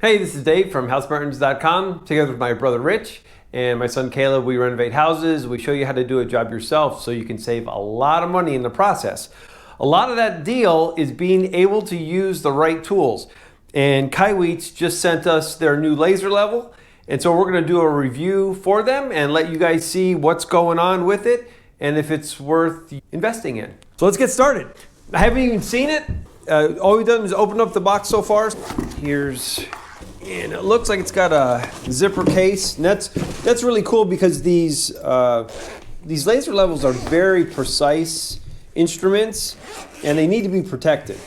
Hey, this is Dave from HouseMartins.com. Together with my brother Rich and my son Caleb, we renovate houses. We show you how to do a job yourself so you can save a lot of money in the process. A lot of that deal is being able to use the right tools. And KAIWEETS just sent us their new laser level. And so we're going to do a review for them and let you guys see what's going on with it and if it's worth investing in. So let's get started. I haven't even seen it. All we've done is open up the box so far. And it looks like it's got a zipper case. And that's really cool because these laser levels are very precise instruments and they need to be protected.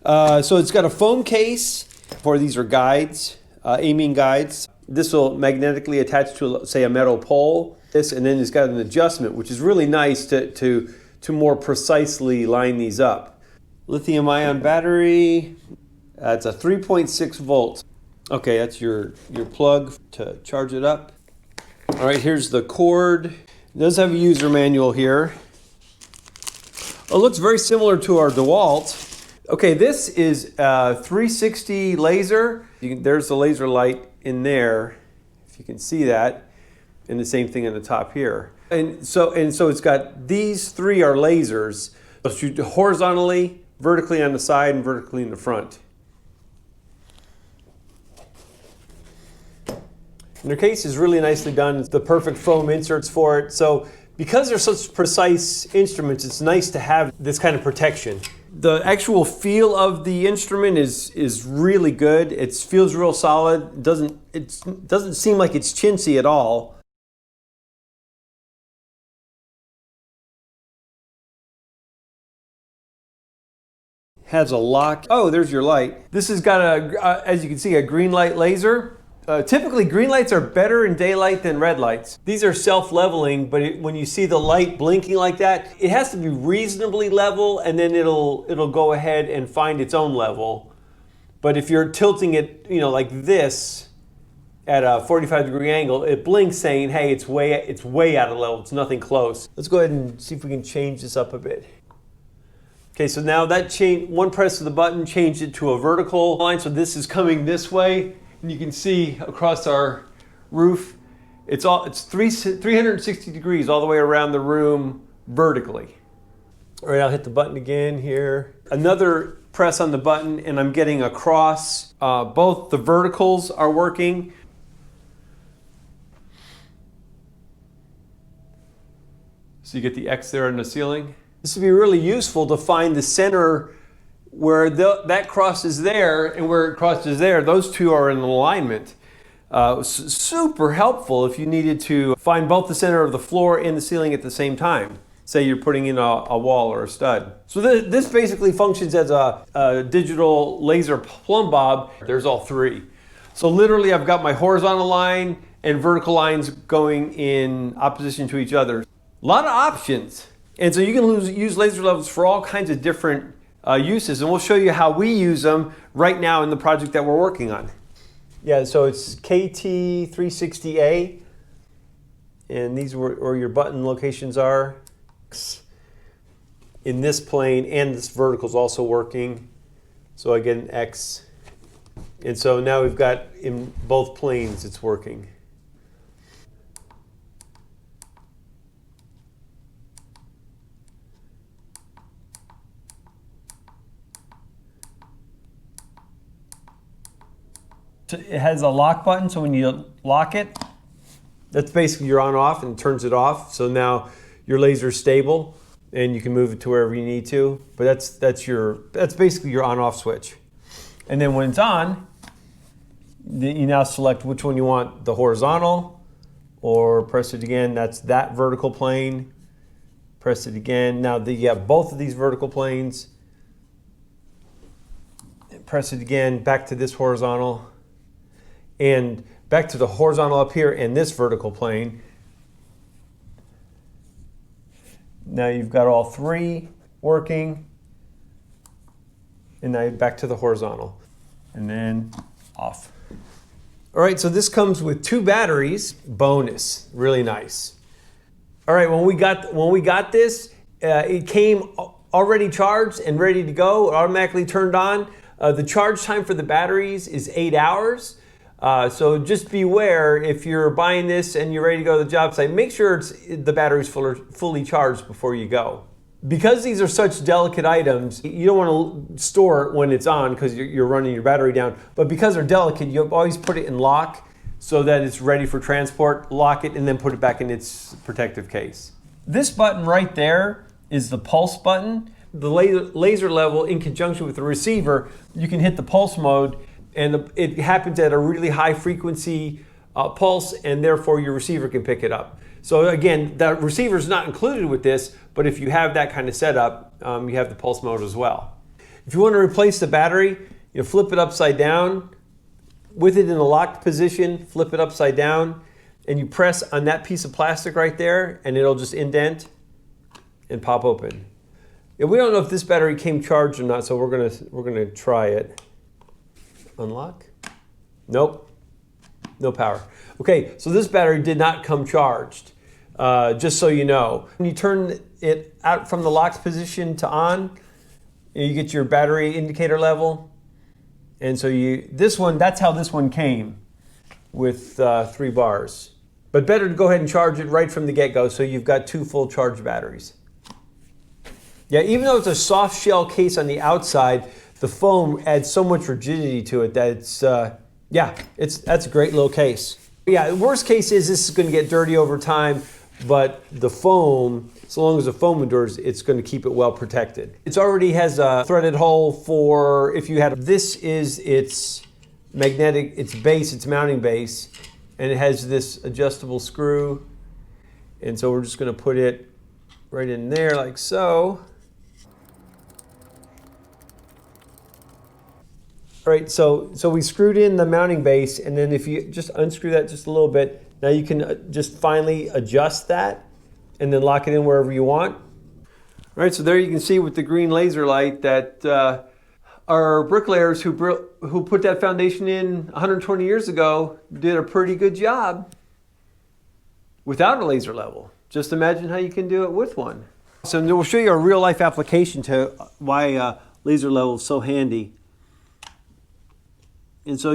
So it's got a foam case. These are guides, aiming guides. This will magnetically attach to, say, a metal pole. And then it's got an adjustment, which is really nice to more precisely line these up. Lithium ion battery. It's a 3.6 volts. Okay, that's your plug to charge it up. All right, here's the cord. It does have a user manual here. It looks very similar to our DeWalt. Okay, this is a 360 laser. There's the laser light in there, if you can see that, and the same thing on the top here. And so it's got, these three are lasers. They'll shoot horizontally, vertically on the side, and vertically in the front. And their case is really nicely done. It's the perfect foam inserts for it. So because they're such precise instruments, it's nice to have this kind of protection. The actual feel of the instrument is really good. It feels real solid. It doesn't seem like it's chintzy at all. Has a lock. Oh, there's your light. This has got as you can see, a green light laser. Typically, green lights are better in daylight than red lights. These are self-leveling, but when you see the light blinking like that, it has to be reasonably level, and then it'll go ahead and find its own level. But if you're tilting it, like this, at a 45-degree angle, it blinks saying, "Hey, it's way out of level. It's nothing close." Let's go ahead and see if we can change this up a bit. Okay, so now that one press of the button changed it to a vertical line. So this is coming this way. And you can see across our roof, it's 360 degrees all the way around the room vertically. All right, I'll hit the button again here. Another press on the button and I'm getting across. Both the verticals are working. So you get the X there in the ceiling. This would be really useful to find the center where that crosses there and where it crosses there. Those two are in alignment. Super helpful if you needed to find both the center of the floor and the ceiling at the same time. Say you're putting in a wall or a stud. So this basically functions as a digital laser plumb bob. There's all three. So literally I've got my horizontal line and vertical lines going in opposition to each other. A lot of options. And so you can use laser levels for all kinds of different uses, and we'll show you how we use them right now in the project that we're working on. Yeah, so it's Kt-360A, and these are where your button locations are. In this plane, and this vertical is also working. So I get an X. And so now we've got in both planes it's working. It has a lock button, so when you lock it, that's basically your on-off and turns it off. So now your laser's stable and you can move it to wherever you need to. But that's basically your on-off switch. And then when it's on, you now select which one you want, the horizontal, or press it again, that's that vertical plane. Press it again. Now you have both of these vertical planes. Press it again, back to this horizontal. And back to the horizontal up here and this vertical plane. Now you've got all three working. And now you're back to the horizontal. And then off. All right, so this comes with 2 batteries. Bonus, really nice. All right, when we got this, it came already charged and ready to go, automatically turned on. The charge time for the batteries is 8 hours. So just beware if you're buying this and you're ready to go to the job site, make sure the battery's fully charged before you go. Because these are such delicate items, you don't want to store it when it's on because you're running your battery down. But because they're delicate, you always put it in lock so that it's ready for transport. Lock it and then put it back in its protective case. This button right there is the pulse button. The laser level, in conjunction with the receiver, you can hit the pulse mode, and it happens at a really high frequency pulse, and therefore your receiver can pick it up. So again, the receiver is not included with this, but if you have that kind of setup, you have the pulse mode as well. If you want to replace the battery, you flip it upside down. With it in a locked position, flip it upside down, and you press on that piece of plastic right there, and it'll just indent and pop open. And we don't know if this battery came charged or not, so we're gonna try it. Unlock? Nope, no power. Okay, so this battery did not come charged, just so you know. When you turn it out from the locked position to on, you get your battery indicator level. And so that's how this one came, with 3 bars. But better to go ahead and charge it right from the get-go so you've got 2 full charged batteries. Yeah, even though it's a soft shell case on the outside, the foam adds so much rigidity to it that that's a great little case. Yeah, the worst case is this is going to get dirty over time, but the foam, so long as the foam endures, it's going to keep it well protected. It already has a threaded hole for if you had, this is its magnetic, its base, its mounting base, and it has this adjustable screw. And so we're just going to put it right in there like so. All right, so we screwed in the mounting base, and then if you just unscrew that just a little bit, now you can just finally adjust that and then lock it in wherever you want. All right, so there you can see with the green laser light that our bricklayers who put that foundation in 120 years ago did a pretty good job without a laser level. Just imagine how you can do it with one. So we'll show you a real life application to why laser level is so handy. And so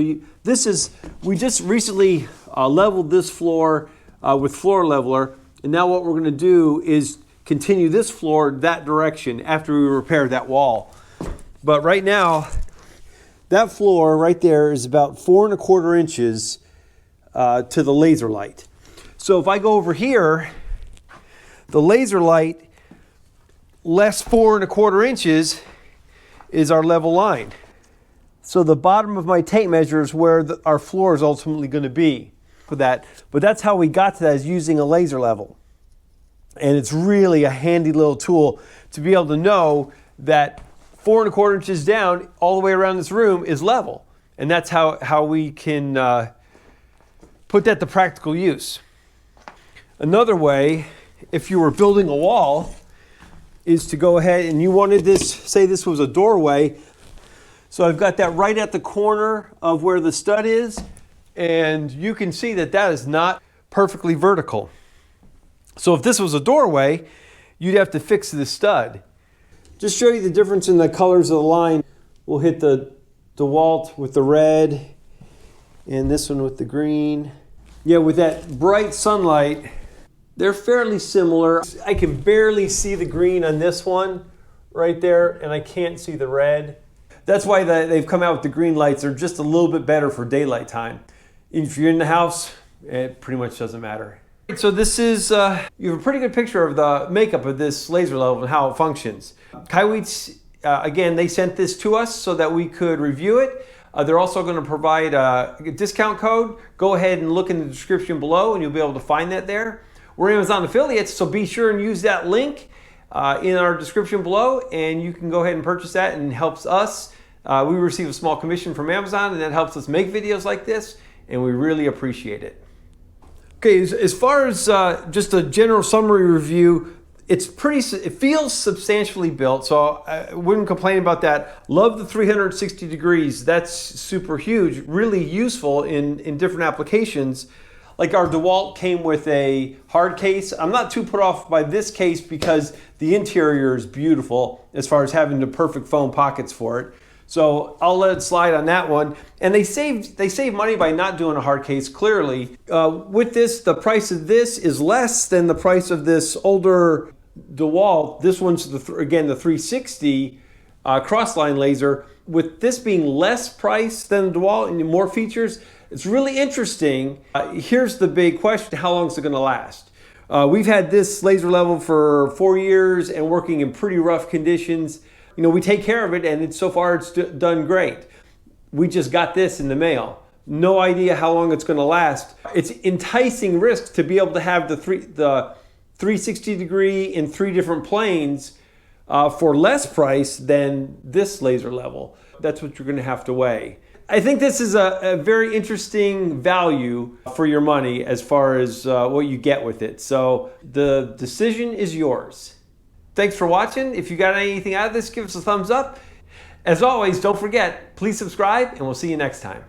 we just recently leveled this floor with floor leveler, and now what we're going to do is continue this floor that direction after we repair that wall. But right now, that floor right there is about 4 1/4 inches to the laser light. So if I go over here, the laser light less 4 1/4 inches is our level line. So the bottom of my tape measure is where our floor is ultimately going to be for that. But that's how we got to that, is using a laser level. And it's really a handy little tool to be able to know that 4 1/4 inches down all the way around this room is level. And that's how we can put that to practical use. Another way, if you were building a wall, is to go ahead and you wanted this, say this was a doorway. So I've got that right at the corner of where the stud is, and you can see that that is not perfectly vertical. So if this was a doorway, you'd have to fix the stud. Just show you the difference in the colors of the line. We'll hit the DeWalt with the red and this one with the green. Yeah, with that bright sunlight, they're fairly similar. I can barely see the green on this one right there, and I can't see the red. That's why they've come out with the green lights. They're just a little bit better for daylight time. If you're in the house, it pretty much doesn't matter. So this is, you have a pretty good picture of the makeup of this laser level and how it functions. KAIWEETS, again, they sent this to us so that we could review it. They're also going to provide a discount code. Go ahead and look in the description below and you'll be able to find that there. We're Amazon affiliates, so be sure and use that link in our description below, and you can go ahead and purchase that, and it helps us. We receive a small commission from Amazon, and that helps us make videos like this, and we really appreciate it. Okay, as far as just a general summary review, it feels substantially built, so I wouldn't complain about that. Love the 360 degrees. That's super huge, really useful in different applications. Like our DeWalt came with a hard case. I'm not too put off by this case because the interior is beautiful as far as having the perfect foam pockets for it. So I'll let it slide on that one. And they save money by not doing a hard case, clearly. With this, the price of this is less than the price of this older DeWalt. This one's, again, the 360 crossline laser. With this being less price than the DeWalt and more features, it's really interesting. Here's the big question: how long is it going to last? We've had this laser level for 4 years and working in pretty rough conditions. You know, we take care of it, and so far it's done great. We just got this in the mail. No idea how long it's going to last. It's enticing risk to be able to have the 360 degree in 3 different planes for less price than this laser level. That's what you're going to have to weigh. I think this is a very interesting value for your money as far as what you get with it. So the decision is yours. Thanks for watching. If you got anything out of this, give us a thumbs up. As always, don't forget, please subscribe, and we'll see you next time.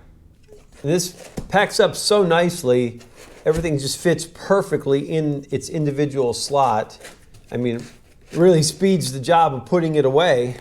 And this packs up so nicely. Everything just fits perfectly in its individual slot. I mean, it really speeds the job of putting it away.